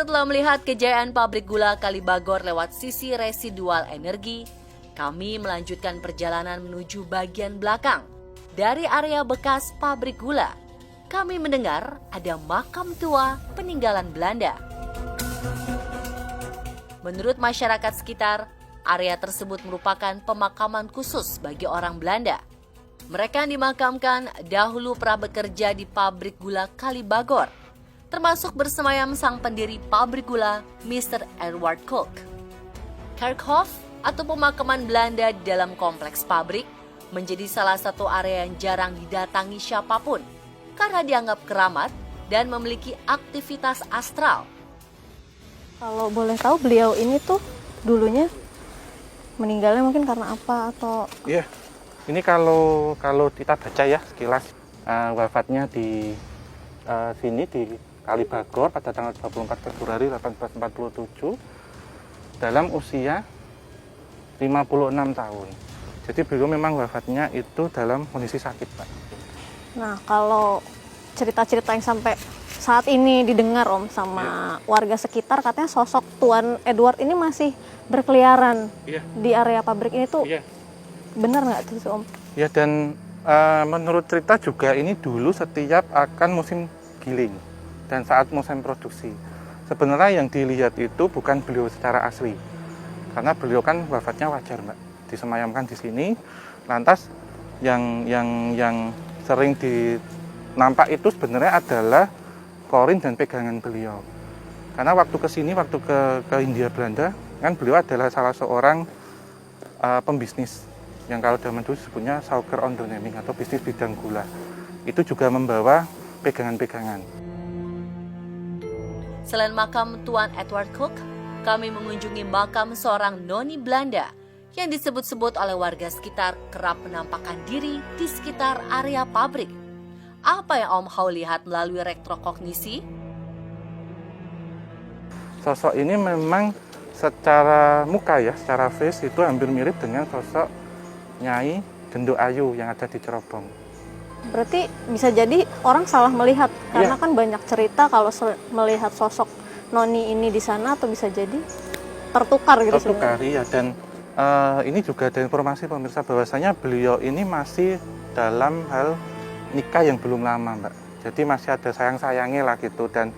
Setelah melihat kejayaan pabrik gula Kalibagor lewat sisi residual energi, kami melanjutkan perjalanan menuju bagian belakang. Dari area bekas pabrik gula, kami mendengar ada makam tua peninggalan Belanda. Menurut masyarakat sekitar, area tersebut merupakan pemakaman khusus bagi orang Belanda. Mereka yang dimakamkan dahulu pernah bekerja di pabrik gula Kalibagor, termasuk bersemayam sang pendiri pabrik gula, Mr. Edward Cook. Kerkhof atau pemakaman Belanda di dalam kompleks pabrik menjadi salah satu area yang jarang didatangi siapapun karena dianggap keramat dan memiliki aktivitas astral. Kalau boleh tahu beliau ini tuh dulunya meninggalnya mungkin karena apa atau? Iya, ini kalau kita baca ya sekilas wafatnya di sini di Kalibagor pada tanggal 24 Februari 1847 dalam usia 56 tahun. Jadi beliau memang wafatnya itu dalam kondisi sakit, Pak. Nah, kalau cerita-cerita yang sampai saat ini didengar Om sama warga sekitar, katanya sosok Tuan Edward ini masih berkeliaran di area pabrik ini tuh. Benar nggak tuh Om? Ya, dan menurut cerita juga ini dulu setiap akan musim giling dan saat musim produksi. Sebenarnya yang dilihat itu bukan beliau secara asli, karena beliau kan wafatnya wajar, Mbak, disemayamkan di sini. Lantas yang sering nampak itu sebenarnya adalah korin dan pegangan beliau. Karena waktu ke sini, waktu ke Hindia Belanda, kan beliau adalah salah seorang pembisnis yang kalau zaman dulu sebutnya Sauker Onderneming atau bisnis bidang gula. Itu juga membawa pegangan-pegangan. Selain makam Tuan Edward Cook, kami mengunjungi makam seorang noni Belanda yang disebut-sebut oleh warga sekitar kerap menampakkan diri di sekitar area pabrik. Apa yang Om Hao lihat melalui retrokognisi? Sosok ini memang secara muka ya, secara face itu hampir mirip dengan sosok Nyai Genduk Ayu yang ada di Cerobong. Berarti bisa jadi orang salah melihat karena kan banyak cerita kalau melihat sosok noni ini di sana, atau bisa jadi tertukar gitu. Tertukar, iya. Dan ini juga ada informasi pemirsa bahwasanya beliau ini masih dalam hal nikah yang belum lama, Mbak. Jadi masih ada sayang-sayangnya lah gitu, dan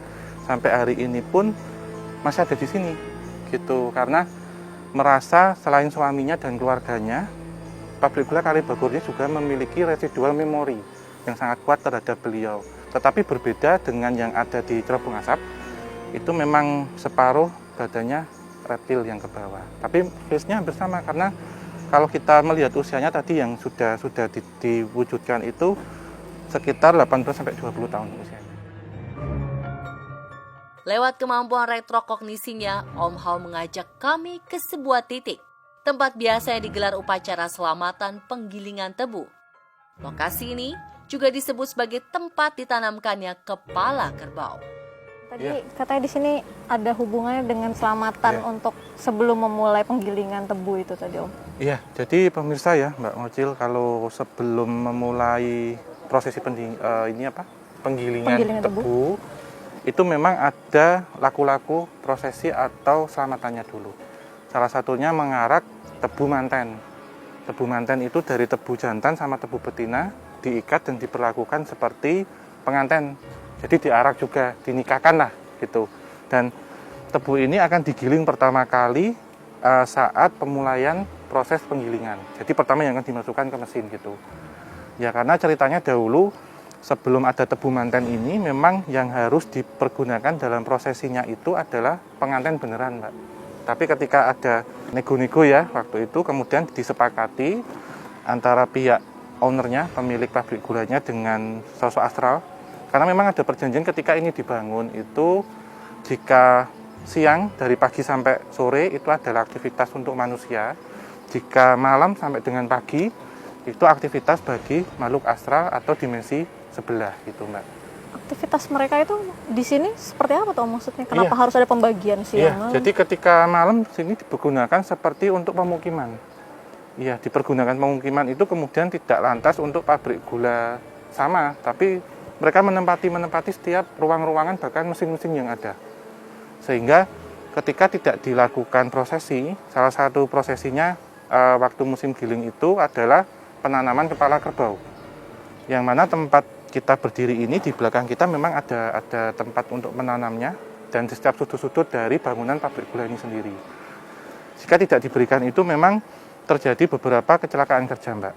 sampai hari ini pun masih ada di sini gitu, karena merasa selain suaminya dan keluarganya, pabrik gula Kalibagor ini juga memiliki residual memori yang sangat kuat terhadap beliau. Tetapi berbeda dengan yang ada di Cerobong Asap, itu memang separuh badannya reptil yang ke bawah. Tapi face-nya hampir sama, karena kalau kita melihat usianya tadi yang sudah diwujudkan itu sekitar 18-20 tahun usianya. Lewat kemampuan retrokognisinya, Om Hao mengajak kami ke sebuah titik, tempat biasanya digelar upacara selamatan penggilingan tebu. Lokasi ini juga disebut sebagai tempat ditanamkannya kepala kerbau. Tadi katanya di sini ada hubungannya dengan selamatan untuk sebelum memulai penggilingan tebu itu tadi Om. Iya, jadi pemirsa ya Mbak Ngocil, kalau sebelum memulai prosesi penggilingan tebu, itu memang ada laku-laku prosesi atau selamatannya dulu. Salah satunya mengarak tebu manten. Tebu manten itu dari tebu jantan sama tebu betina diikat dan diperlakukan seperti pengantin. Jadi diarak juga, dinikahkan lah gitu. Dan tebu ini akan digiling pertama kali saat pemulaian proses penggilingan. Jadi pertama yang akan dimasukkan ke mesin gitu. Ya karena ceritanya dahulu sebelum ada tebu manten ini memang yang harus dipergunakan dalam prosesinya itu adalah pengantin beneran, Mbak. Tapi ketika ada nego-nego ya waktu itu, kemudian disepakati antara pihak ownernya, pemilik pabrik gulanya dengan sosok astral. Karena memang ada perjanjian ketika ini dibangun itu jika siang dari pagi sampai sore itu adalah aktivitas untuk manusia. Jika malam sampai dengan pagi itu aktivitas bagi makhluk astral atau dimensi sebelah gitu, Mbak. Aktivitas mereka itu di sini seperti apa tuh maksudnya? Kenapa harus ada pembagian siang? Jadi ketika malam sini digunakan seperti untuk pemukiman. Iya, dipergunakan pemukiman itu kemudian tidak lantas untuk pabrik gula sama, tapi mereka menempati setiap ruang-ruangan bahkan mesin-mesin yang ada. Sehingga ketika tidak dilakukan prosesi, salah satu prosesinya waktu musim giling itu adalah penanaman kepala kerbau. Yang mana tempat kita berdiri ini di belakang kita memang ada tempat untuk menanamnya dan di setiap sudut-sudut dari bangunan pabrik gula ini sendiri. Jika tidak diberikan itu memang terjadi beberapa kecelakaan kerja, Mbak.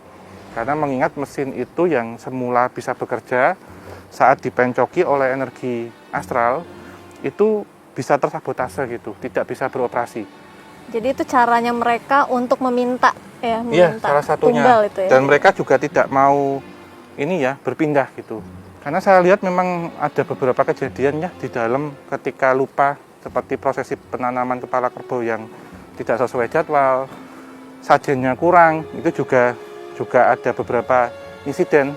Karena mengingat mesin itu yang semula bisa bekerja saat dipencoki oleh energi astral itu bisa tersabotase gitu, tidak bisa beroperasi. Jadi itu caranya mereka untuk meminta ya, Iya, salah satunya. tunggal itu ya. Dan mereka juga tidak mau ini ya berpindah gitu. Karena saya lihat memang ada beberapa kejadian ya di dalam ketika lupa, seperti prosesi penanaman kepala kerbau yang tidak sesuai jadwal, sajennya kurang, itu juga ada beberapa insiden.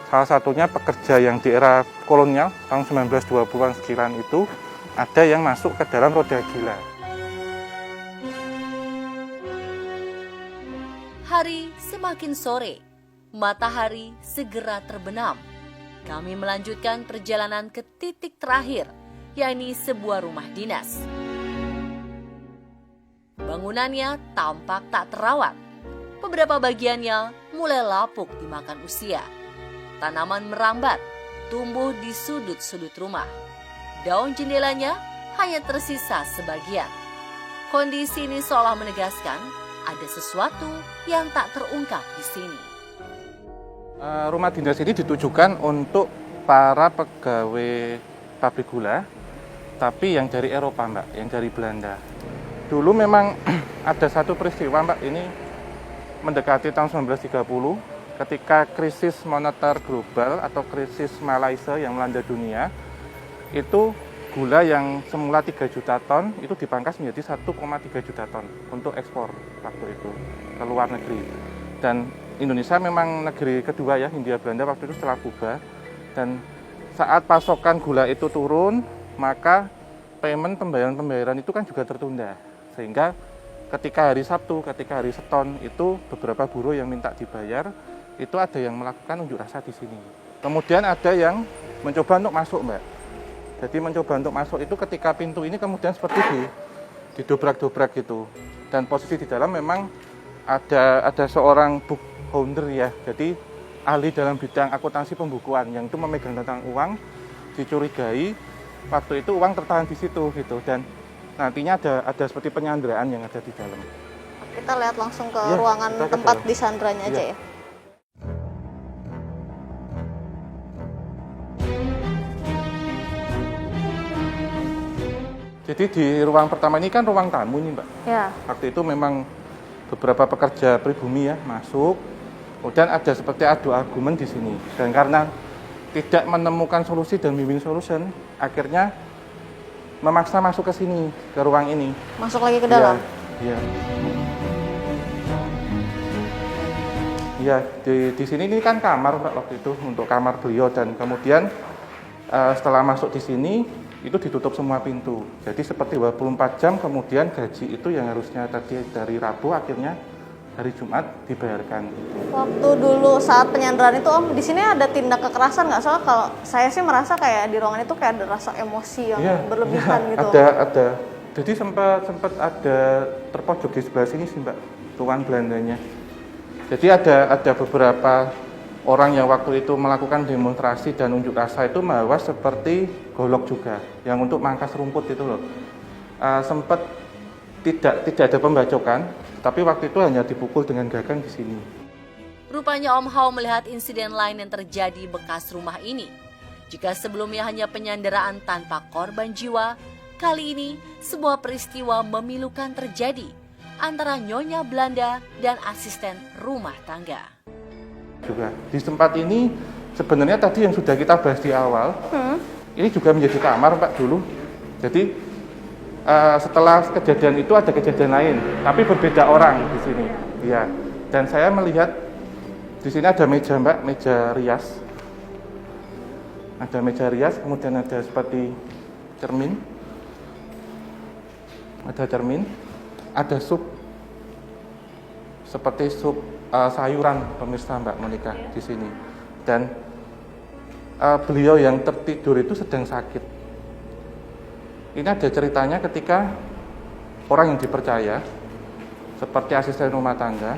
Salah satunya pekerja yang di era kolonial tahun 1920-an sekian itu ada yang masuk ke dalam roda gila. Hari semakin sore, matahari segera terbenam. Kami melanjutkan perjalanan ke titik terakhir, yakni sebuah rumah dinas. Bangunannya tampak tak terawat. Beberapa bagiannya mulai lapuk dimakan usia. Tanaman merambat, tumbuh di sudut-sudut rumah. Daun jendelanya hanya tersisa sebagian. Kondisi ini seolah menegaskan ada sesuatu yang tak terungkap di sini. Rumah dinas ini ditujukan untuk para pegawai pabrik gula, tapi yang dari Eropa, Mbak, yang dari Belanda. Dulu memang ada satu peristiwa, Mbak, ini mendekati tahun 1930, ketika krisis moneter global atau krisis Malaysia yang melanda dunia, itu gula yang semula 3 juta ton itu dipangkas menjadi 1,3 juta ton untuk ekspor waktu itu ke luar negeri. Dan Indonesia memang negeri kedua ya, Hindia Belanda waktu itu setelah Kuba. Dan saat pasokan gula itu turun, maka pembayaran itu kan juga tertunda. Sehingga ketika hari Sabtu, ketika hari Seton itu beberapa buruh yang minta dibayar, itu ada yang melakukan unjuk rasa di sini. Kemudian ada yang mencoba untuk masuk, Mbak. Jadi mencoba untuk masuk itu ketika pintu ini kemudian seperti didobrak-dobrak gitu. Dan posisi di dalam memang ada seorang book holder ya. Jadi ahli dalam bidang akuntansi pembukuan yang itu memegang tentang uang, dicurigai waktu itu uang tertahan di situ gitu. Dan nantinya ada seperti penyanderaan yang ada di dalam. Kita lihat langsung ke Ya, ruangan kita ke tempat dalam. disandranya aja ya. Jadi di ruang pertama ini kan ruang tamu ini, Mbak. Ya. Waktu itu memang beberapa pekerja pribumi ya masuk, kemudian ada seperti adu argumen di sini. Dan karena tidak menemukan solusi dan win-win solution, akhirnya memaksa masuk ke sini, ke ruang ini. Masuk lagi ke dalam. Iya. Iya, di sini ini kan kamar, Mbak, waktu itu untuk kamar beliau, dan kemudian setelah masuk di sini itu ditutup semua pintu. Jadi seperti 24 jam kemudian gaji itu yang harusnya tadi dari Rabu akhirnya hari Jumat dibayarkan. Waktu dulu saat penyanderaan itu Om, di sini ada tindak kekerasan nggak? Soalnya kalau saya sih merasa kayak di ruangan itu kayak ada rasa emosi yang berlebihan gitu. Ada. Jadi sempat ada terpojok di sebelah sini sih, Mbak, ruang Belandanya. Jadi ada beberapa orang yang waktu itu melakukan demonstrasi dan unjuk rasa itu membawa seperti golok juga, yang untuk mangkas rumput itu loh. Sempat tidak ada pembacokan, tapi waktu itu hanya dipukul dengan gagang di sini. Rupanya Om Hao melihat insiden lain yang terjadi bekas rumah ini. Jika sebelumnya hanya penyanderaan tanpa korban jiwa, kali ini sebuah peristiwa memilukan terjadi antara Nyonya Belanda dan asisten rumah tangga. Juga di tempat ini sebenarnya tadi yang sudah kita bahas di awal, ini juga menjadi kamar, Pak, dulu. Jadi setelah kejadian itu ada kejadian lain, tapi berbeda orang di sini. Ya. Dan saya melihat di sini ada meja, Mbak, meja rias. Ada meja rias, kemudian ada seperti cermin. Ada cermin, ada sup. Seperti sup sayuran, pemirsa, Mbak Monika, di sini. Dan beliau yang tertidur itu sedang sakit. Ini ada ceritanya ketika orang yang dipercaya seperti asisten rumah tangga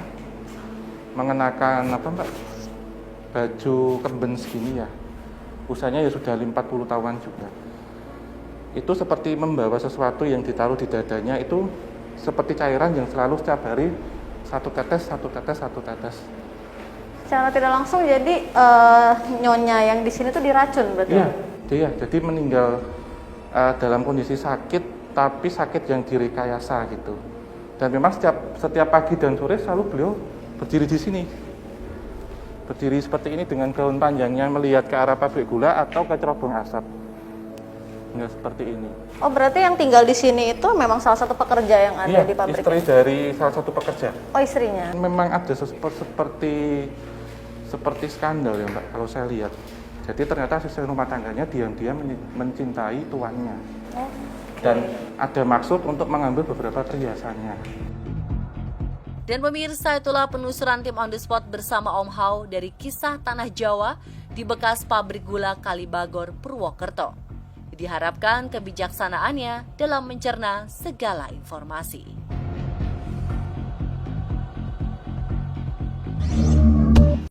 mengenakan baju kemben segini ya, usianya ya sudah 40 tahunan juga. Itu seperti membawa sesuatu yang ditaruh di dadanya, itu seperti cairan yang selalu setiap hari satu tetes. Secara tidak langsung jadi nyonya yang di sini tuh diracun berarti? Iya, dia jadi meninggal dalam kondisi sakit, tapi sakit yang direkayasa gitu. Dan memang setiap pagi dan sore selalu beliau berdiri di sini. Berdiri seperti ini dengan gaun panjangnya melihat ke arah pabrik gula atau ke cerobong asap. Nggak seperti ini. Oh, berarti yang tinggal di sini itu memang salah satu pekerja yang ada di pabrik? Istri dari salah satu pekerja. Oh, istrinya? Memang ada seperti skandal ya Mbak, kalau saya lihat. Jadi ternyata asisten rumah tangganya diam-diam mencintai tuannya. Oh, dan ada maksud untuk mengambil beberapa perhiasannya. Dan pemirsa, itulah penelusuran tim On The Spot bersama Om Hao dari kisah Tanah Jawa di bekas pabrik gula Kalibagor, Purwokerto. Diharapkan kebijaksanaannya dalam mencerna segala informasi.